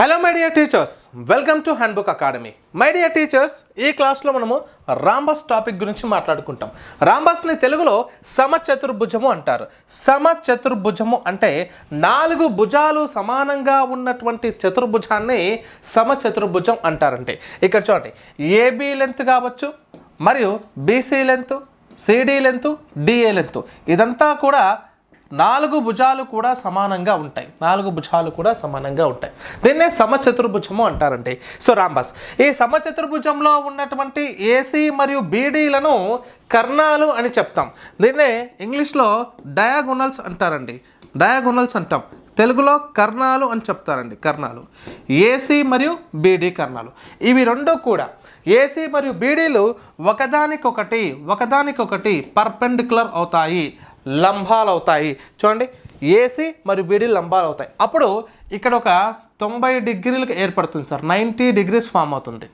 Hello my dear teachers, welcome to handbook academy. My dear teachers, ఈ క్లాస్లో మనము rhombus topic గురించి మాట్లాడుకుంటాం. రాంబస్ని తెలుగులో సమచతుర్భుజము అంటారు. సమచతుర్భుజము అంటే 4 భుజాలు సమానంగా ఉన్నటువంటి చతుర్భుజాన్ని సమచతుర్భుజం అంటారంటే. ఇక్కడ చూడండి, ఏబీ లెంత్ కావచ్చు, మరియు BC length, CD length, DA length, ఇదంతా కూడా 4 భుజాలు కూడా సమానంగా ఉంటాయి. 4 భుజాలు కూడా సమానంగా ఉంటాయి. దీన్నే సమచతుర్భుజము అంటారండి. సో రాంబస్, ఈ సమచతుర్భుజంలో ఉన్నటువంటి ఏసీ మరియు బీడీలను కర్ణాలు అని చెప్తాం. దీన్నే ఇంగ్లీష్లో డయాగోనల్స్ అంటారండి. డయాగోనల్స్ అంటాం, తెలుగులో కర్ణాలు అని చెప్తారండి. కర్ణాలు, ఏసీ మరియు బీడీ కర్ణాలు, ఇవి రెండు కూడా ఏసీ మరియు బీడీలు ఒకదానికొకటి పర్పెండిక్యులర్ అవుతాయి, లంబాలు అవుతాయి. చూడండి, ఏసీ మరియు బీడీ లంబాలు అవుతాయి. అప్పుడు ఇక్కడ ఒక 90 డిగ్రీలకు ఏర్పడుతుంది సార్, 90 డిగ్రీస్ ఫామ్ అవుతుంది.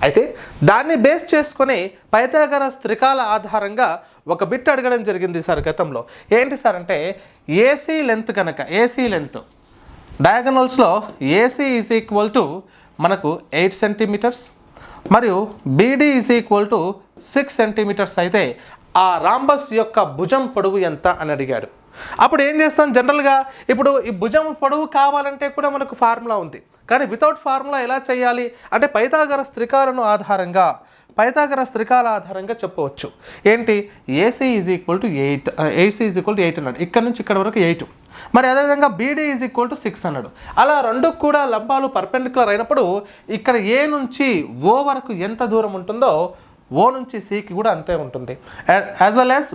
అయితే దాన్ని బేస్ చేసుకొని పైథాగరస్ త్రికాల ఆధారంగా ఒక బిట్ అడగడం జరిగింది సార్ గతంలో. ఏంటి సార్ అంటే, ఏసీ లెంత్ కనుక, ఏసీ లెంత్ డయాగనల్స్లో ఏసీ ఈజ్ ఈక్వల్ టు మనకు 8 సెంటీమీటర్స్ మరియు BD is equal to 6 centimeters అయితే ఆ రాంబస్ యొక్క భుజం పొడవు ఎంత అని అడిగాడు. అప్పుడు ఏం చేస్తాం, జనరల్గా ఇప్పుడు ఈ భుజం పొడవు కావాలంటే కూడా మనకు ఫార్ములా ఉంది, కానీ వితౌట్ ఫార్ములా ఎలా చేయాలి అంటే పైథాగరస్ త్రికాలను ఆధారంగా, పైథాగరస్ త్రికాల ఆధారంగా చెప్పవచ్చు. ఏంటి, AC is equal to 8, AC is equal to 8 అన్నాడు. ఇక్కడ నుంచి ఇక్కడ వరకు 8, మరి అదేవిధంగా బీడీ ఈజ్ ఈక్వల్ టు 6 అన్నాడు. అలా రెండు కూడా లంబాలు పర్పెండిక్యులర్ అయినప్పుడు ఇక్కడ ఏ నుంచి ఓ వరకు ఎంత దూరం ఉంటుందో ఓ నుంచి సికి కూడా అంతే ఉంటుంది. యాజ్ వెల్ యాజ్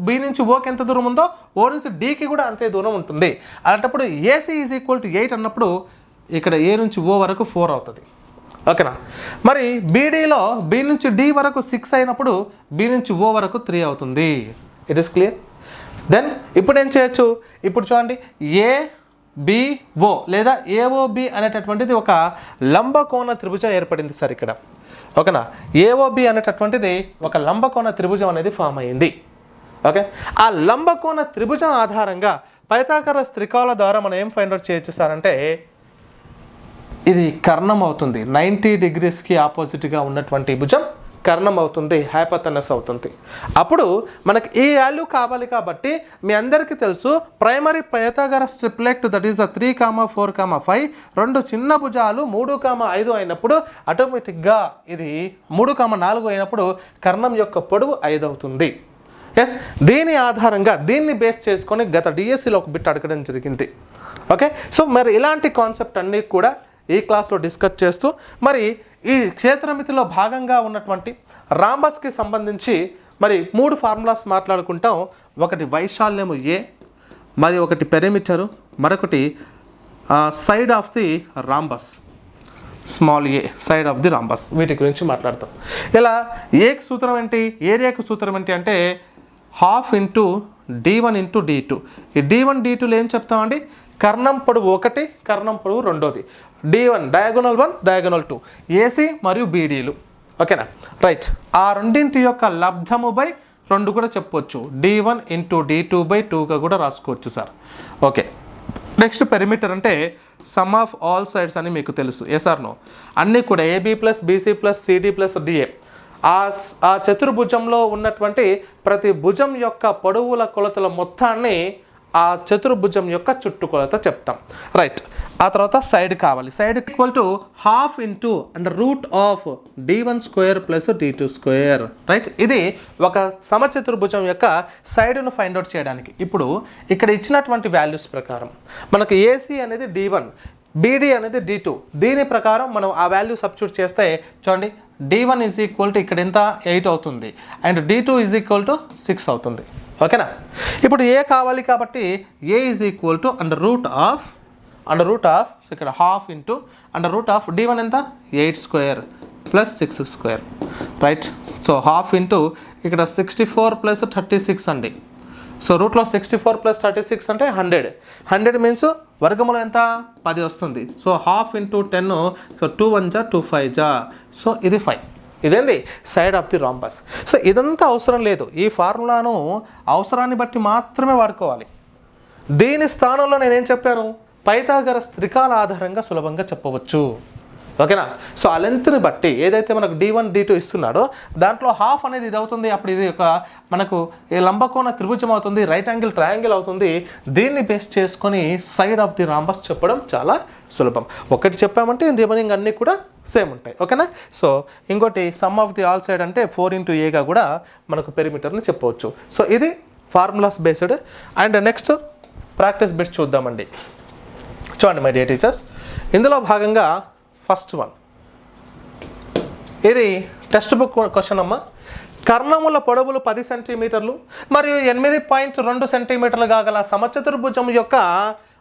బి నుంచి ఓకి ఎంత దూరం ఉందో ఓ నుంచి డికి కూడా అంతే దూరం ఉంటుంది. అలాంటప్పుడు ఏసీ ఈజ్ ఈక్వల్ టు 8 అన్నప్పుడు ఇక్కడ ఏ నుంచి ఓ వరకు 4 అవుతుంది. ఓకేనా. మరి బీడీలో బి నుంచి డి వరకు 6 అయినప్పుడు బి నుంచి ఓ వరకు 3 అవుతుంది. It is clear. దెన్ ఇప్పుడు ఏం చేయొచ్చు, ఇప్పుడు చూడండి, ఏబిఓ లేదా ఏఓబి అనేటటువంటిది ఒక లంబకోణ త్రిభుజం ఏర్పడింది సార్ ఇక్కడ. ఓకేనా. ఏఓబి అనేటటువంటిది ఒక లంబకోణ త్రిభుజం అనేది ఫామ్ అయ్యింది. ఓకే, ఆ లంబకోణ త్రిభుజం ఆధారంగా పైథాగరస్ త్రికాల ద్వారా మనం ఏం ఫైండ్ అవుట్ చేయొచ్చు సార్ అంటే, ఇది కర్ణం అవుతుంది. 90 డిగ్రీస్కి ఆపోజిట్గా ఉన్నటువంటి భుజం కర్ణం అవుతుంది, హైపోతెనస్ అవుతుంది. అప్పుడు మనకి ఈ వాల్యూ కావాలి కాబట్టి మీ అందరికీ తెలుసు, primary Pythagoras triplet that is 3, 4, 5 రెండు చిన్న భుజాలు 3, 5 అయినప్పుడు ఆటోమేటిక్గా ఇది 3, 4 అయినప్పుడు కర్ణం యొక్క పొడవు 5 అవుతుంది. ఎస్, దీని ఆధారంగా దీన్ని బేస్ చేసుకొని గత డిఎస్సిలో ఒక బిట్ అడగడం జరిగింది. ఓకే, సో మరి ఇలాంటి కాన్సెప్ట్ అన్నీ కూడా ఈ క్లాస్లో డిస్కస్ చేస్తూ మరి ఈ క్షేత్రమితిలో భాగంగా ఉన్నటువంటి రాంబస్కి సంబంధించి మరి 3 ఫార్ములాస్ మాట్లాడుకుంటాం. ఒకటి వైశాల్యము ఏ, మరి ఒకటి పెరిమీటరు, మరొకటి side of the rhombus, small A, side of the rhombus, వీటి గురించి మాట్లాడతాం. ఇలా ఏకి సూత్రం ఏంటి, ఏరియాకి సూత్రం ఏంటి అంటే ½ ఇంటూ D1 ఇంటూ D2. ఈ D1 D2లో ఏం చెప్తామండి, కర్ణం పొడవు 1, కర్ణం పొడవు 2, D1 డయాగోనల్ 1, డయాగోనల్ 2, ఏసీ మరియు బీడీలు. ఓకేనా, రైట్. ఆ రెండింటి యొక్క లబ్ధము బై 2 కూడా చెప్పవచ్చు. D1 ఇంటూ D2/2గా కూడా రాసుకోవచ్చు సార్. ఓకే, నెక్స్ట్ పెరిమీటర్ అంటే సమ్ ఆఫ్ ఆల్ సైడ్స్ అని మీకు తెలుసు. ఎస్ఆర్ నో, అన్నీ కూడా AB plus BC plus CD plus DA, ఆ చతుర్భుజంలో ఉన్నటువంటి ప్రతి భుజం యొక్క పొడవుల కొలతల మొత్తాన్ని ఆ చతుర్భుజం యొక్క చుట్టుకొలత చెప్తాం. రైట్. ఆ తర్వాత సైడ్ కావాలి. Side equal to ½ into √D1² plus D2². Right. ఇది ఒక సమచతుర్భుజం యొక్క సైడ్ను ఫైండ్ అవుట్ చేయడానికి. ఇప్పుడు ఇక్కడ ఇచ్చినటువంటి వాల్యూస్ ప్రకారం మనకు ఏసీ అనేది D1, బీడీ అనేది D2. దీని ప్రకారం మనం ఆ వాల్యూ సబ్స్టిట్యూట్ చేస్తే చూడండి, D1 ఈజ్ ఈక్వల్ టు ఇక్కడ ఎంత 8 అవుతుంది and D2 is equal to 6 అవుతుంది. ఓకేనా. ఇప్పుడు ఏ కావాలి కాబట్టి A is equal to under root of so ఇక్కడ ½ ఇంటూ D1 ఎంత 8² ప్లస్ 6². రైట్. సో ½ ఇంటూ ఇక్కడ 64 ప్లస్ 36 అండి. సో రూట్లో 64 ప్లస్ 36 అంటే 100 మీన్స్ వర్గములో ఎంత 10 వస్తుంది. సో ½ ఇంటూ 10, సో 2 1 జా 2 5 జా, సో ఇది 5. ఇదేంది side of the rhombus. So ఇదంతా అవసరం లేదు, ఈ ఫార్ములాను అవసరాన్ని బట్టి మాత్రమే వాడుకోవాలి. దీని స్థానంలో నేనేం చెప్పాను, పైథాగరస్ త్రికాల ఆధారంగా సులభంగా చెప్పవచ్చు. ఓకేనా? సో ఆ లెంత్ని బట్టి ఏదైతే మనకు D1 D2 ఇస్తున్నాడో దాంట్లో హాఫ్ అనేది ఇది అవుతుంది. అప్పుడు ఇది ఒక మనకు ఏ లంబకోణ త్రిభుజం అవుతుంది, రైట్ యాంగిల్ ట్రయాంగిల్ అవుతుంది. దీన్ని బేస్ చేసుకొని సైడ్ ఆఫ్ ది రాంబస్ చెప్పడం చాలా సులభం. ఒకటి చెప్పామంటే రిమైనింగ్ అన్నీ కూడా సేమ్ ఉంటాయి. ఓకేనా? సో ఇంకోటి some of the all side అంటే 4x కూడా మనకు పెరిమీటర్ని చెప్పవచ్చు. సో ఇది formulas based. And next practice based చూద్దామండి. చూడండి మై డియర్ టీచర్స్, ఇందులో భాగంగా ఫస్ట్ వన్, ఇది టెక్స్ట్ బుక్ క్వశ్చన్ అమ్మ. కర్ణముల పొడవులు 10 సెంటీమీటర్లు మరియు 8.2 సెంటీమీటర్లు గల సమచతుర్భుజం యొక్క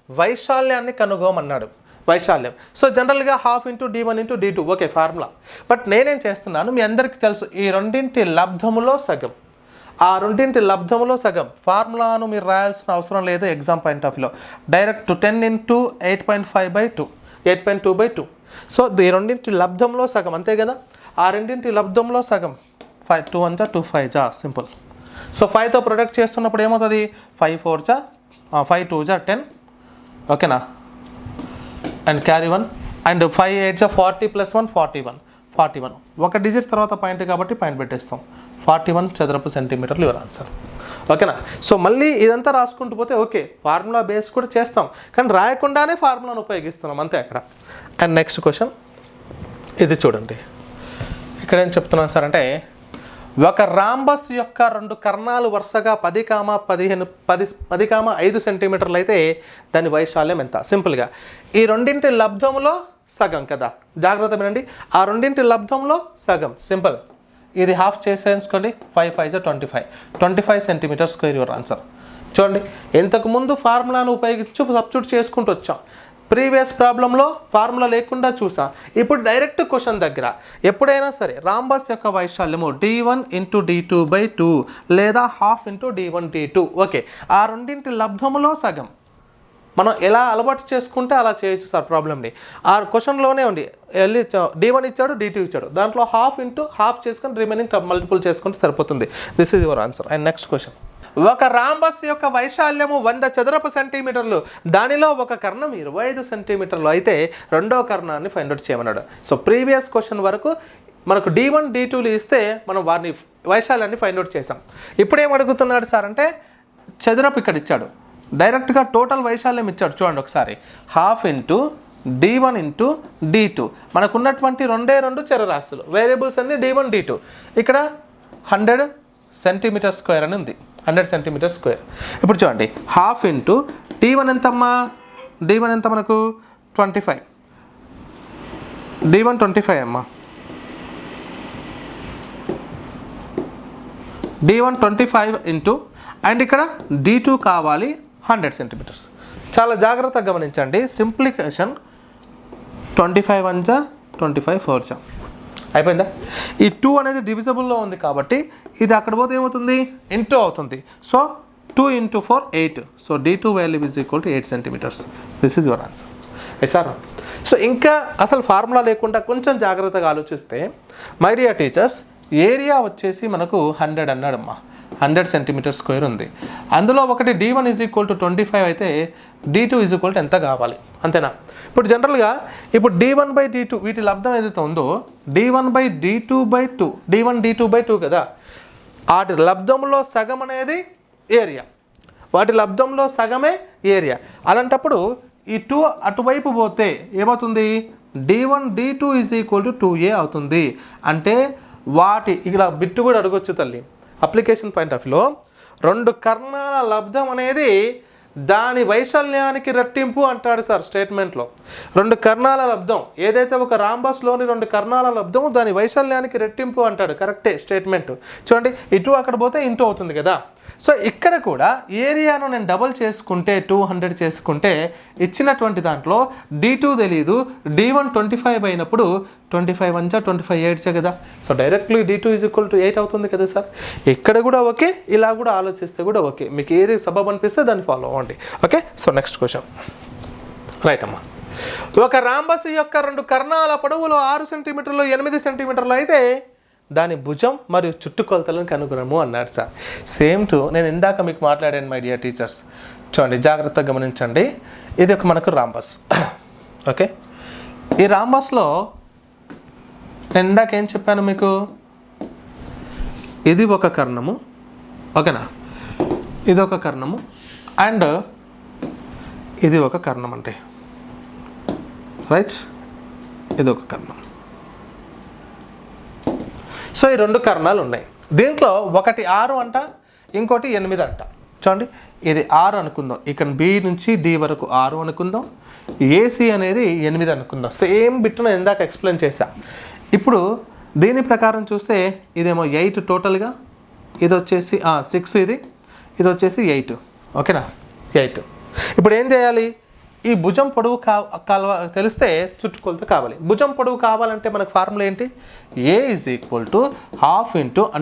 వైశాల్యాన్ని కనుగొమన్నాడు. వైశాల్యం. సో జనరల్గా ½ × D1 × D2 okay formula. But నేనేం చేస్తున్నాను, మీ అందరికీ తెలుసు ఈ రెండింటి లబ్ధములో సగం. ఆ రెండింటి లబ్ధములో సగం ఫార్ములాను మీరు రాయాల్సిన అవసరం లేదు ఎగ్జామ్ పాయింట్ ఆఫ్ వ్యూలో. డైరెక్ట్ 10 × 8.5/2 8.2/2. సో ఈ రెండింటి లబ్ధంలో సగం అంతే కదా. ఆ రెండింటి లబ్ధంలో సగం 5 2 1 2 5 సింపుల్. సో 5తో ప్రొడక్ట్ చేస్తున్నప్పుడు ఏమవుతుంది, 5 4 5 2 10. ఓకేనా? And carry 1 and 5 8 40 + 1 41. ఒక డిజిట్ తర్వాత పాయింట్ కాబట్టి పాయింట్ పెట్టేస్తాం. 41 చదరపు సెంటీమీటర్లు యువర్ ఆన్సర్. ఓకేనా? సో మళ్ళీ ఇదంతా రాసుకుంటూ పోతే ఓకే ఫార్ములా బేస్ కూడా చేస్తాం, కానీ రాయకుండానే ఫార్ములాను ఉపయోగిస్తున్నాం అంతే అక్కడ. అండ్ నెక్స్ట్ క్వశ్చన్ ఇది చూడండి. ఇక్కడ ఏం చెప్తున్నాను సార్ అంటే, ఒక రాంబస్ యొక్క 2 కర్ణాలు వరుసగా 10,5 సెంటీమీటర్లు అయితే దాని వైశాల్యం ఎంత? సింపుల్గా ఈ రెండింటి లబ్ధంలో సగం కదా, జాగ్రత్త వినండి. ఆ రెండింటి లబ్ధంలో సగం సింపుల్. ఇది హాఫ్ చేసేసుకోండి. 5 5 25 సెంటీమీటర్ స్క్వేర్ యువర్ ఆన్సర్. చూడండి ఇంతకుముందు ఫార్ములాను ఉపయోగించి సబ్స్టిట్యూట్ చేసుకుంటూ వచ్చాం. ప్రీవియస్ ప్రాబ్లంలో ఫార్ములా లేకుండా చూసాం. ఇప్పుడు డైరెక్ట్ క్వశ్చన్ దగ్గర ఎప్పుడైనా సరే రాంబస్ యొక్క వైశాల్యము D1 × D2/2 లేదా ½ × D1 D2 ఓకే. ఆ రెండింటి లబ్ధములో సగం మనం ఎలా అలవాటు చేసుకుంటే అలా చేయొచ్చు సార్ ప్రాబ్లమ్ని. ఆ క్వశ్చన్లోనే ఉంది D1 ఇచ్చాడు D2 ఇచ్చాడు, దాంట్లో ½ చేసుకొని రిమైనింగ్ మల్టిపుల్ చేసుకుంటే సరిపోతుంది. This is your answer. And next question, ఒక రాంబస్ యొక్క వైశాల్యము 100 చదరపు సెంటీమీటర్లు, దానిలో ఒక కర్ణం 25 సెంటీమీటర్లు అయితే రెండో కర్ణాన్ని ఫైండ్ అవుట్ చేయమన్నాడు. సో ప్రీవియస్ క్వశ్చన్ వరకు మనకు D1 D2లు ఇస్తే మనం వారిని వైశాల్యాన్ని ఫైండ్ అవుట్ చేసాం. ఇప్పుడు ఏం అడుగుతున్నాడు సార్ అంటే చదరపు ఇక్కడ ఇచ్చాడు, డైరెక్ట్గా టోటల్ వైశాల్యం ఇచ్చాడు. చూడండి ఒకసారి, ½ × D1 × D2 మనకు ఉన్నటువంటి 2 చరరాశులు వేరియబుల్స్ అన్ని D1 D2. ఇక్కడ 100 సెంటీమీటర్ స్క్వేర్ అని ఉంది, 100 సెంటీమీటర్ స్క్వేర్. ఇప్పుడు చూడండి ½ × D1 ఎంతమ్మా, D1 ఎంత మనకు 25, D1 25 అమ్మా, D1 25 అండ్ ఇక్కడ D2 కావాలి 100 సెంటీమీటర్స్. చాలా జాగ్రత్తగా గమనించండి. సింప్లికేషన్ 25 1 25 4 అయిపోయిందా. ఈ 2 అనేది డివిజబుల్లో ఉంది కాబట్టి ఇది అక్కడ పోతే ఏమవుతుంది, ఇంటూ అవుతుంది. So 2 × 4 8. So D2 value is equal to 8 centimetres. This is your answer. Sir so ఇంకా అసలు ఫార్ములా లేకుండా కొంచెం జాగ్రత్తగా ఆలోచిస్తే మై డియర్ టీచర్స్, ఏరియా వచ్చేసి మనకు 100 అన్నాడమ్మా, 100 సెంటీమీటర్ స్క్వేర్ ఉంది. అందులో ఒకటి D1 ఈజ్ ఈక్వల్ టు 25 అయితే D2 ఈజ్ ఈక్వల్ టు ఎంత కావాలి అంతేనా. ఇప్పుడు జనరల్గా ఇప్పుడు D1/D2 వీటి లబ్ధం ఏదైతే ఉందో D1/D2/2 D1 D2/2 కదా, వాటి లబ్ధంలో సగం అనేది ఏరియా, వాటి లబ్ధంలో సగమే ఏరియా. అలాంటప్పుడు ఈ 2 అటువైపు పోతే ఏమవుతుంది, D1 D2 is equal to 2A అవుతుంది. అంటే వాటి ఇక్కడ బిట్టు కూడా అడగొచ్చు తల్లి, అప్లికేషన్ పాయింట్ ఆఫ్ వ్యూలో 2 కర్ణాల లబ్ధం అనేది దాని వైశాల్యానికి రెట్టింపు అంటాడు సార్ స్టేట్మెంట్లో. 2 కర్ణాల లబ్ధం ఏదైతే ఒక రాంబస్లోని 2 కర్ణాల లబ్ధం దాని వైశాల్యానికి రెట్టింపు అంటాడు, కరెక్టే స్టేట్మెంట్. చూడండి ఇటు అక్కడ పోతే ఇంటూ అవుతుంది కదా. సో ఇక్కడ కూడా ఏరియాను నేను డబల్ చేసుకుంటే 200 చేసుకుంటే ఇచ్చినటువంటి దాంట్లో D2 తెలీదు, D1 25 అయినప్పుడు 25 1 25 8 కదా. So directly D2 is equal to 8 అవుతుంది కదా సార్. ఇక్కడ కూడా ఓకే, ఇలా కూడా ఆలోచిస్తే కూడా ఓకే, మీకు ఏది సబబ్ అనిపిస్తే దాన్ని ఫాలో అవ్వండి. Okay. So next question right అమ్మా. ఒక రాంబస్ యొక్క 2 కర్ణాల పొడవులు 6 సెంటీమీటర్లు 8 సెంటీమీటర్లు అయితే దాని భుజం మరియు చుట్టుకొలతలను కనుగొనము అన్నాడు సార్. సేమ్ టు నేను ఇందాక మీకు మాట్లాడాను మై డియర్ టీచర్స్, చూడండి జాగ్రత్తగా గమనించండి, ఇది ఒక మనకు రాంబస్. ఓకే, ఈ రాంబస్లో నేను ఇందాక ఏం చెప్పాను మీకు, ఇది ఒక కర్ణము, ఓకేనా, ఇది ఒక కర్ణము అండ్ ఇది ఒక కర్ణం అంటే రైట్, ఇది ఒక కర్ణం. సో ఈ రెండు కర్ణాలు ఉన్నాయి. దీంట్లో ఒకటి 6 అంట, ఇంకోటి 8 అంట. చూడండి, ఇది 6 అనుకుందాం, ఇక్కడ బి నుంచి డి వరకు 6 అనుకుందాం, ఏసీ అనేది 8 అనుకుందాం. సేమ్ బిట్ను ఇందాక ఎక్స్ప్లెయిన్ చేశా. ఇప్పుడు దీని ప్రకారం చూస్తే ఇదేమో 8 టోటల్గా, ఇది వచ్చేసి 6, ఇది వచ్చేసి 8. ఓకేనా, 8. ఇప్పుడు ఏం చేయాలి, ఈ భుజం పొడవు తెలిస్తే చుట్టుకొలత కావాలి. భుజం పొడవు కావాలంటే మనకు ఫార్ములా ఏంటి, A is equal to ½ into √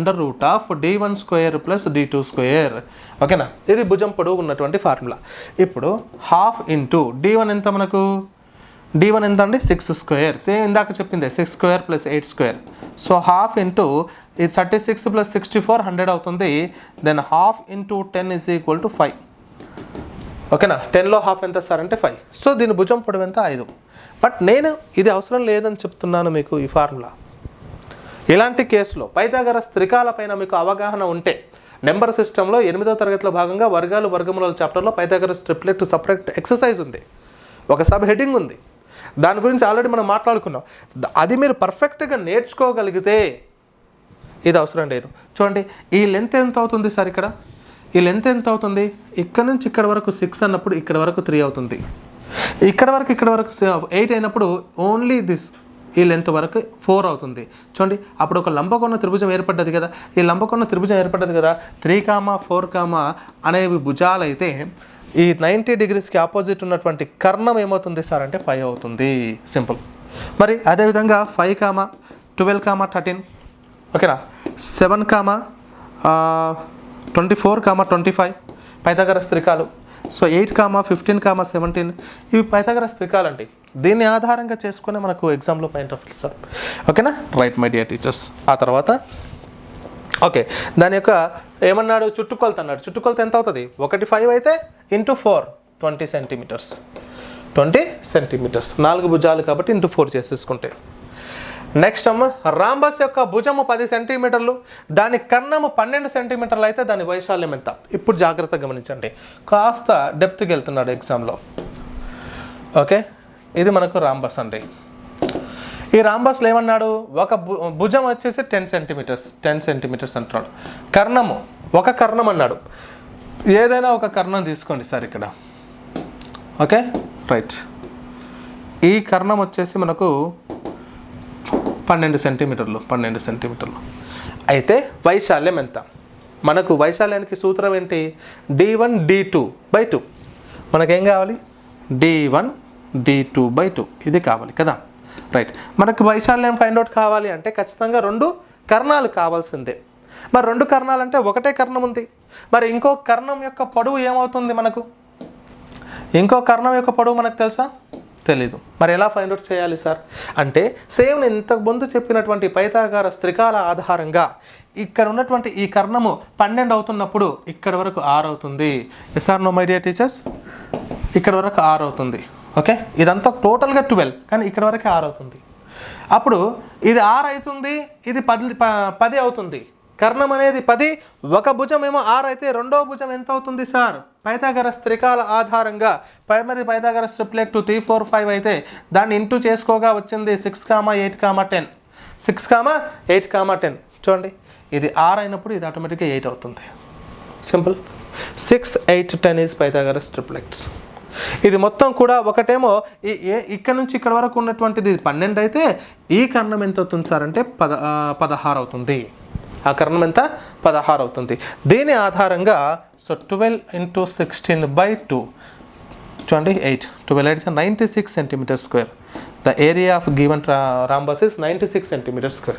d1² + d2². ఓకేనా, ఇది భుజం పొడవు ఉన్నటువంటి ఫార్ములా. ఇప్పుడు ½ ఇంటూ d1 ఎంత మనకు, d1 ఎంత అండి 6². సేమ్ ఇందాక చెప్పింది 6² + 8². సో ½ ఇంటూ ఇది 36 + 64 100 అవుతుంది. Then ½ into 10 is equal to 5. ఓకేనా, 10లో ½ ఎంత సార్ అంటే 5. సో దీని భుజం పొడవు ఎంత 5. బట్ నేను ఇది అవసరం లేదని చెప్తున్నాను మీకు ఈ ఫార్ములా. ఇలాంటి కేసులో పైథాగరస్ త్రికాల పైన మీకు అవగాహన ఉంటే, నెంబర్ సిస్టంలో 8వ తరగతిలో భాగంగా వర్గాలు వర్గమూలాల చాప్టర్లో పైథాగరస్ ట్రిప్లెట్ సపరేట్ ఎక్సర్సైజ్ ఉంది, ఒక సబ్ హెడ్డింగ్ ఉంది, దాని గురించి ఆల్రెడీ మనం మాట్లాడుకున్నాం. అది మీరు పర్ఫెక్ట్గా నేర్చుకోగలిగితే ఇది అవసరం లేదు. చూడండి, ఈ లెంత్ ఎంత అవుతుంది సార్, ఇక్కడ ఈ లెంత్ ఎంత అవుతుంది, ఇక్కడ నుంచి ఇక్కడ వరకు 6 అన్నప్పుడు ఇక్కడ వరకు 3 అవుతుంది, ఇక్కడ వరకు 8 అయినప్పుడు ఓన్లీ దిస్ ఈ లెంత్ వరకు 4 అవుతుంది. చూడండి, అప్పుడు ఒక లంబకోణ త్రిభుజం ఏర్పడ్డది కదా, ఈ లంబకోణ త్రిభుజం ఏర్పడ్డది కదా, 3, 4 అనేవి భుజాలు అయితే ఈ 90 డిగ్రీస్కి ఆపోజిట్ ఉన్నటువంటి కర్ణం ఏమవుతుంది సార్ అంటే 5 అవుతుంది. సింపుల్. మరి అదేవిధంగా 5, 12, 13, ఓకేనా, 7, 24, 25 పైథాగరస్ త్రికాలు. సో 8, 15, 17 ఇవి పైథాగరస్ త్రికాలు అండి. దీన్ని ఆధారంగా చేసుకుని మనకు ఎగ్జామ్లో పాయింట్ ఆఫ్ వ్యూ సార్. ఓకేనా, రైట్ మై డియర్ టీచర్స్. ఆ తర్వాత ఓకే, దాని యొక్క ఏమన్నాడు, చుట్టుకొలత అన్నాడు. చుట్టుకొలత ఎంత అవుతుంది, 5 అయితే ఇంటూ 4 20 సెంటీమీటర్స్. 20 సెంటీమీటర్స్, 4 భుజాలు కాబట్టి ఇంటూ 4 చేసేసుకుంటే. నెక్స్ట్ రాంబస్ యొక్క భుజము 10 సెంటీమీటర్లు, దాని కర్ణము 12 సెంటీమీటర్లు అయితే దాని వైశాల్యం ఎంత. ఇప్పుడు జాగ్రత్తగా గమనించండి, కాస్త డెప్త్కి వెళ్తున్నాడు ఎగ్జామ్లో. ఓకే, ఇది మనకు రాంబస్ అండి. ఈ రాంబస్లో ఏమన్నాడు, ఒక భుజం వచ్చేసి 10 సెంటీమీటర్స్ అంటున్నాడు. కర్ణము ఒక కర్ణం అన్నాడు. ఏదైనా ఒక కర్ణం తీసుకోండి సార్ ఇక్కడ. Okay, right. ఈ కర్ణం వచ్చేసి మనకు 12 సెంటీమీటర్లు. అయితే వైశాల్యం ఎంత, మనకు వైశాల్యానికి సూత్రం ఏంటి, d1 d2/2. మనకేం కావాలి, d1 d2/2 ఇది కావాలి కదా, రైట్. మనకు వైశాల్యం ఫైండ్ అవుట్ కావాలి అంటే ఖచ్చితంగా 2 కర్ణాలు కావాల్సిందే. మరి 2 కర్ణాలు అంటే ఒకటే కర్ణం ఉంది, మరి ఇంకో కర్ణం యొక్క పొడవు ఏమవుతుంది మనకు, ఇంకో కర్ణం యొక్క పొడవు మనకు తెలుసా, తెలీదు. మరి ఎలా ఫైండ్ అవుట్ చేయాలి సార్ అంటే, సేమ్ నేను ఇంతకుముందు చెప్పినటువంటి పైథాగరస్ త్రికాల ఆధారంగా ఇక్కడ ఉన్నటువంటి ఈ కర్ణము 12 అవుతున్నప్పుడు ఇక్కడ వరకు 6 అవుతుంది. Yes or no my dear teachers, ఇక్కడ వరకు 6 అవుతుంది. ఓకే, ఇదంతా టోటల్గా 12, కానీ ఇక్కడ వరకే 6 అవుతుంది. అప్పుడు ఇది 6 అవుతుంది, ఇది 10 అవుతుంది. కర్ణం అనేది 10, ఒక భుజం ఏమో 6 అయితే రెండో భుజం ఎంత అవుతుంది సార్, పైథాగరస్ త్రికాల ఆధారంగా ప్రైమరీ పైథాగరస్ ట్రిప్లెట్ 2, 3, 4, 5 అయితే దాన్ని ఇంటూ చేసుకోగా వచ్చింది 6, 8, 10. 6, 8, 10. చూడండి, ఇది 6 అయినప్పుడు ఇది ఆటోమేటిక్గా 8 అవుతుంది. సింపుల్. 6, 8, 10 is Pythagoras triplets. ఇది మొత్తం కూడా ఒకటేమో ఇక్కడ నుంచి ఇక్కడ వరకు ఉన్నటువంటిది 12 అయితే ఈ కర్ణం ఎంత అవుతుంది సార్ అంటే 16 అవుతుంది. ఆ కర్ణం ఎంత, 16 అవుతుంది. దీని ఆధారంగా సో 12 × 16/2 చూడండి 8, 12 8 96 cm². The area of given rhombus is 96 cm².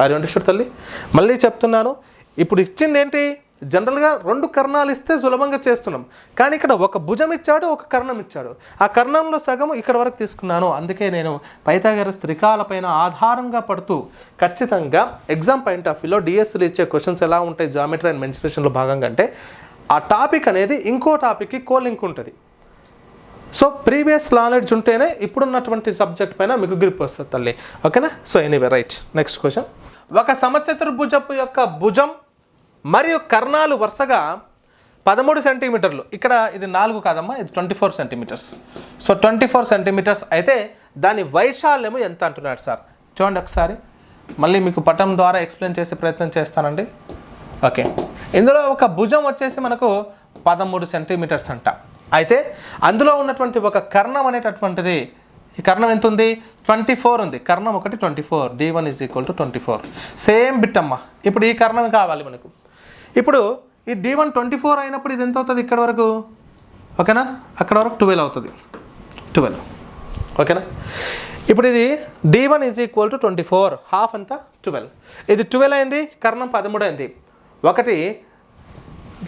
అది అండర్స్టూడ్ తల్లి. మళ్ళీ చెప్తున్నాను, ఇప్పుడు ఇచ్చింది ఏంటి, జనరల్గా 2 కర్ణాలు ఇస్తే సులభంగా చేస్తున్నాం, కానీ ఇక్కడ ఒక భుజం ఇచ్చాడు, ఒక కర్ణం ఇచ్చాడు. ఆ కర్ణంలో సగం ఇక్కడ వరకు తీసుకున్నాను. అందుకే నేను పైథాగరస్ త్రికాల పైన ఆధారంగా పడుతూ ఖచ్చితంగా ఎగ్జామ్ పాయింట్ ఆఫ్ వ్యూలో డిఎస్సీలో ఇచ్చే క్వశ్చన్స్ ఎలా ఉంటాయి జామెట్రీ అండ్ మెన్సురేషన్లో భాగంగా అంటే ఆ టాపిక్ అనేది ఇంకో టాపిక్కి కోలింక్ ఉంటుంది. సో ప్రీవియస్ నాలెడ్జ్ ఉంటేనే ఇప్పుడున్నటువంటి సబ్జెక్ట్ పైన మీకు గ్రిప్ వస్తుంది తల్లి. ఓకేనా? So anyway right. Next question. ఒక సమచతుర్భుజపు యొక్క భుజం మరియు కర్ణాలు వరుసగా 13 సెంటీమీటర్లు. ఇక్కడ ఇది 4 కాదమ్మా, ఇది 24 సెంటీమీటర్స్. సో 24 సెంటీమీటర్స్ అయితే దాని వైశాల్యము ఎంత అంటున్నాడు సార్. చూడండి ఒకసారి, మళ్ళీ మీకు పటం ద్వారా ఎక్స్ప్లెయిన్ చేసే ప్రయత్నం చేస్తానండి. ఓకే, ఇందులో ఒక భుజం వచ్చేసి మనకు 13 సెంటీమీటర్స్ అంట. అయితే అందులో ఉన్నటువంటి ఒక కర్ణం అనేటటువంటిది, ఈ కర్ణం ఎంత ఉంది? 24 ఉంది. కర్ణం ఒకటి 24, D1 = 24. సేమ్ బిట్ అమ్మ. ఇప్పుడు ఈ కర్ణం కావాలి మనకు. ఇప్పుడు ఈ D1 24 అయినప్పుడు ఇది ఎంత అవుతుంది ఇక్కడ వరకు? ఓకేనా? అక్కడ వరకు 12 అవుతుంది. 12. ఓకేనా? ఇప్పుడు ఇది D1 = 24, హాఫ్ అంతా 12. ఇది 12 అయింది, కర్ణం 13 అయింది. ఒకటి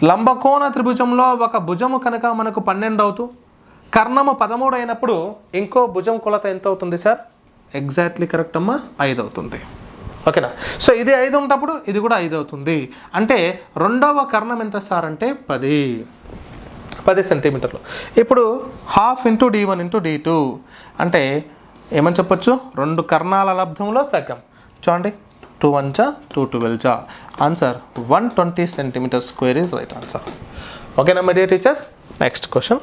లంబకోణ త్రిభుజంలో ఒక భుజము కనుక మనకు 12 అవుతూ కర్ణము 13 అయినప్పుడు ఇంకో భుజం కొలత ఎంత అవుతుంది సార్? ఎగ్జాక్ట్లీ కరెక్ట్ అమ్మా, 5 అవుతుంది. ఓకేనా? సో ఇది 5 ఉన్నప్పుడు ఇది కూడా 5 అవుతుంది. అంటే రెండవ కర్ణం ఎంత సార్ అంటే 10 సెంటీమీటర్లు. ఇప్పుడు half into D1 into D2 అంటే ఏమని చెప్పొచ్చు? 2 కర్ణాల లబ్ధంలో సగం. చూడండి, 2 1 జా 2 12 జా. Answer 120 centimeter square is right answer. ఓకేనా my dear teachers? Next question.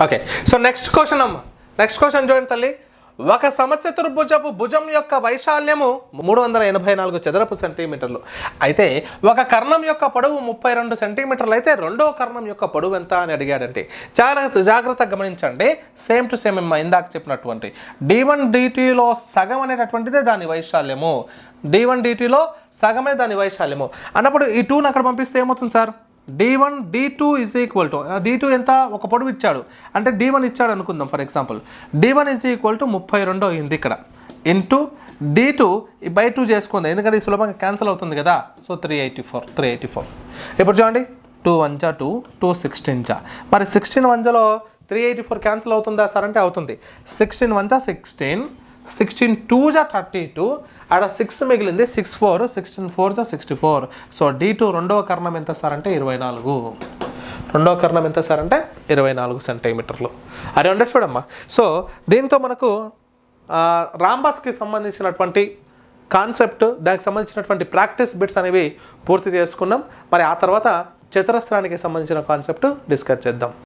Okay, so next question అమ్మ. నెక్స్ట్ క్వశ్చన్ చూడండి తల్లి. ఒక సమచతుర్భుజపు భుజం యొక్క వైశాల్యము 384 చదరపు సెంటీమీటర్లు. అయితే ఒక కర్ణం యొక్క పొడవు 32 సెంటీమీటర్లు అయితే రెండవ కర్ణం యొక్క పొడవు ఎంత అని అడిగాడంటే జాగ్రత్తగా గమనించండి. సేమ్ టు సేమ్ ఇందాక చెప్పినటువంటి D1 DTలో సగం అనేటటువంటిదే దాని వైశాల్యము. D1 DTలో సగమే దాని వైశాల్యము అన్నప్పుడు ఈ 2ని అక్కడ పంపిస్తే ఏమవుతుంది సార్? D1 D2 = D2 ఎంత? ఒక పొడవు ఇచ్చాడు అంటే D1 ఇచ్చాడు అనుకుందాం ఫర్ ఎగ్జాంపుల్. D1 = 32 అయింది ఇక్కడ ఇంటూ D2 బై 2 చేసుకుంది, ఎందుకంటే ఈ సులభంగా క్యాన్సిల్ అవుతుంది కదా. సో 384. ఇప్పుడు చూడండి, 2 1 జా 2, 2 16 జా. మరి 16 1 జాలో 384 క్యాన్సిల్ అవుతుందా సార్ అంటే అవుతుంది. 16 1 జా 16, 16 2 జా 32, ఆడ 6 మిగిలింది, 6 4, 16 4 జా 64. సో D2 రెండవ కర్ణం ఎంత సార్ అంటే 24. రెండవ కర్ణం ఎంత సార్ అంటే 24 సెంటీమీటర్లు. అరే ఉండే చూడమ్మా. సో దీంతో మనకు రాంబస్కి సంబంధించినటువంటి కాన్సెప్ట్, దానికి సంబంధించినటువంటి ప్రాక్టీస్ బిట్స్ అనేవి పూర్తి చేసుకున్నాం. మరి ఆ తర్వాత చతురస్రానికి సంబంధించిన కాన్సెప్ట్ డిస్కస్ చేద్దాం.